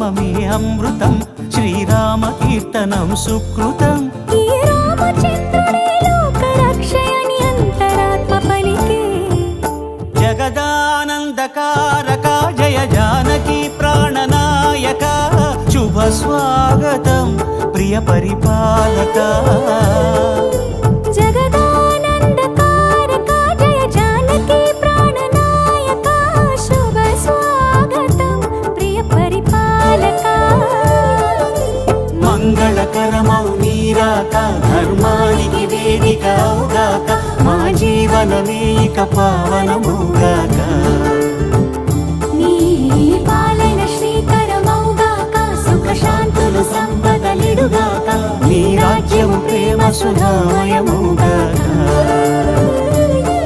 నామమే అమృతం, శ్రీరామ కీర్తనం సుకృతం. ఈ రామచంద్రుడే లోక రక్షయని అంతరాత్మ పలికే. జగదానందకారక జయ జానకి ప్రాణనాయక, శుభ స్వాగతం ప్రియ పరిపాలక. జగదానందకారక జయ జానకి ప్రాణనాయక, శుభ స్వాగతం ప్రియ పరిపాలక. మంగళకరమౌ నీరాక, ధర్మానికి వేదిక అవుగాక, మా జీవనమే ఇక పావనమౌగాక. నీ పాలన శ్రీకరమౌగాక, సుఖ శాంతులు సంపదలిడుగాక, నీ రాజ్యము ప్రేమ సుధామయమౌగాక.